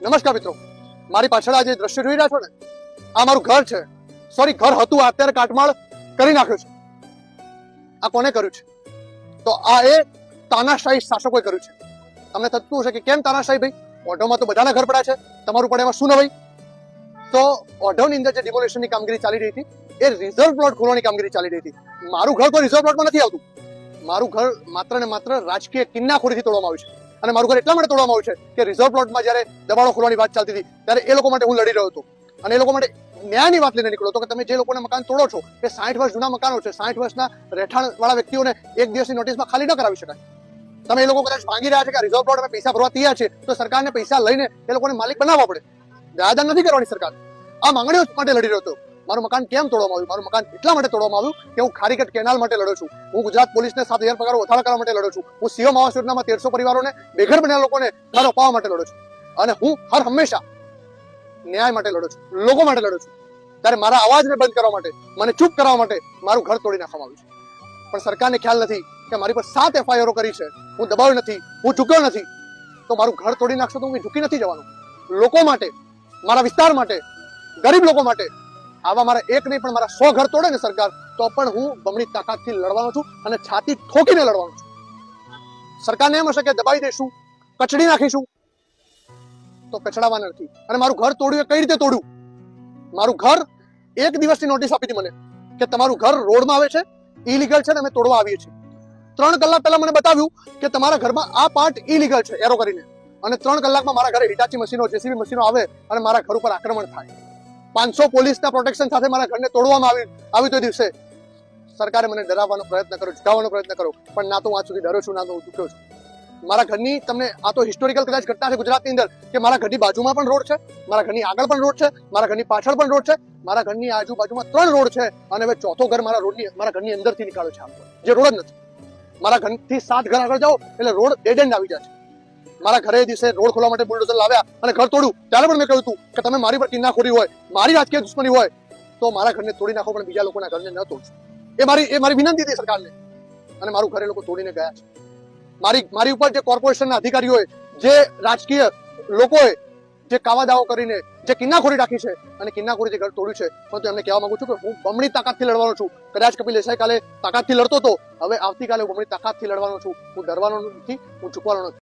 નમસ્કાર મિત્રો, મારી પાછળ આ જે દ્રશ્ય જોઈ રહ્યા છો ને, આ મારું ઘર છે. સોરી, ઘર હતું, અત્યારે કાટમાળ કરી નાખ્યું છે. આ કોને કર્યું છે? તો આ એ તાનાશાહી શાસકોએ કર્યું છે. તમને થતું હશે કે કેમ તાનાશાહી ભાઈ? ઓઢવમાં તો બધાના ઘર પડ્યા છે, તમારું પડે એમાં શું નવાઈ? તો ઓઢવની અંદર જે ડિમોલેશનની કામગીરી ચાલી રહી હતી, એ રિઝર્વ પ્લોટ ખોલવાની કામગીરી ચાલી રહી હતી. મારું ઘર કોઈ રિઝર્વ પ્લોટમાં નથી આવતું. મારું ઘર માત્ર ને માત્ર રાજકીય કિન્નાખોરીથી તોડવામાં આવ્યું છે. અને મારું ઘર એટલા માટે તોડવામાં આવ્યું છે કે રિઝર્વ પ્લોટમાં જ્યારે દબાણો ખોલવાની વાત ચાલતી હતી ત્યારે એ લોકો માટે હું લડી રહ્યો હતો અને એ લોકો માટે ન્યાયની વાત લઈને નીકળ્યો હતો કે તમે જે લોકોને મકાન તોડો છો એ 60 વર્ષ જૂના મકાનો છે. 60 વર્ષના રહેઠાણ વાળા વ્યક્તિઓને એક દિવસની નોટિસમાં ખાલી ન કરાવી શકાય. તમે એ લોકો કદાચ માંગી રહ્યા છે કે રિઝર્વ પ્લોટ અમે પૈસા ભરવા તૈયાર છે, તો સરકારને પૈસા લઈને એ લોકોને માલિક બનાવવા પડે. દાદા નથી કરવાની સરકાર. આ માંગણીઓ માટે લડી રહ્યો હતો. મારું મકાન કેમ તોડવામાં આવ્યું? મારું મકાન એટલા માટે તોડવામાં આવ્યું કે હું ખારીકટ કેનાલ માટે લડ્યો છું. હું ગુજરાત પોલીસને 7000 પગાર વધારા કરવા માટે લડ્યો છું. હું સીએમ આવાસ યોજનામાં 1300 પરિવારોને બેઘર બનેલા લોકોને ઘર અપાવવા માટે લડ્યો છું. અને હું હર હંમેશા ન્યાય માટે લડ્યો છું, લોકો માટે લડ્યો છું. ત્યારે મારા અવાજને બંધ કરવા માટે, મને ચૂપ કરવા માટે મારું ઘર તોડી નાખવામાં આવ્યું છે. પણ સરકારને ખ્યાલ નથી કે મારી પર 7 FIR કરી છે. હું દબાવ્યો નથી, હું ઝૂક્યો નથી. તો મારું ઘર તોડી નાખશો તો હું ઝૂકી નથી જવાનું. લોકો માટે, મારા વિસ્તાર માટે, ગરીબ લોકો માટે આવા મારા એક નહીં પણ મારા 100 ઘર તોડે ને સરકાર, તો પણ હું બમણી તાકાતથી લડવાનો છું અને છાતી ઠોકીને લડવાનો છું. સરકારને એમ હશે કે દબાઈ દઈશું, કચડી નાખીશું, તો કચડાવાના નથી. અને મારું ઘર તોડ્યું એ કઈ રીતે તોડ્યું? મારું ઘર એક દિવસની નોટિસ આપી હતી મને કે તમારું ઘર રોડમાં આવે છે, ઇલીગલ છે ને અમે તોડવા આવીએ છીએ. 3 કલાક પહેલા મને બતાવ્યું કે તમારા ઘરમાં આ પાર્ટ ઇલીગલ છે, એરો કરીને. અને 3 કલાકમાં મારા ઘરે હિટાચી મશીનો, જેસીબી મશીનો આવે અને મારા ઘર ઉપર આક્રમણ થાય. 500 પોલીસના પ્રોટેક્શન સાથે મારા ઘરને તોડવામાં આવી. તો દિવસે સરકારે મને ડરાવવાનો પ્રયત્ન કર્યો, ઝુકાવવાનો પ્રયત્ન કર્યો, પણ ના તો હું આજ સુધી ડર્યો છું, ના તો હું ચૂક્યો છું. મારા ઘરની તમને આ તો હિસ્ટોરિકલ કદાચ ઘટના છે ગુજરાતની અંદર કે મારા ઘરની બાજુમાં પણ રોડ છે, મારા ઘરની આગળ પણ રોડ છે, મારા ઘરની પાછળ પણ રોડ છે, મારા ઘરની આજુબાજુમાં 3 રોડ છે અને હવે ચોથો ઘર મારા ઘરની અંદરથી નીકળ્યો છે, જે રોડ જ નથી. મારા ઘરથી 7 ઘર આગળ જાઓ એટલે રોડ ડેડ એન્ડ આવી જાય છે. મારા ઘરે દિવસે રોડ ખોલવા માટે બુલડોઝર લાવ્યા અને ઘર તોડ્યું. ત્યારે પણ મેં કહ્યું હતું કે તમે મારી પર કિન્નાખોરી હોય, મારી રાજકીય દુશ્મની હોય તો મારા ઘરને તોડી નાખો, પણ બીજા લોકોના ઘરને ન તોડશો. એ મારી વિનંતી હતી સરકારને. અને મારું ઘરે લોકો તોડીને ગયા છે. મારી ઉપર જે કોર્પોરેશનના અધિકારીઓએ, જે રાજકીય લોકોએ જે કાવાદાઓ કરીને જે કિન્નાખોરી રાખી છે અને કિન્નાખોરીથી ઘર તોડ્યું છે, પરંતુ એમને કહેવા માંગુ છું કે હું બમણી તાકાતથી લડવાનો છું. કદાચ કપિલ દેસાઈ કાલે તાકાતથી લડતો હતો, હવે આવતીકાલે હું બમણી તાકાતથી લડવાનો છું. હું ડરવાનો નથી, હું ઝૂકવાનો નથી.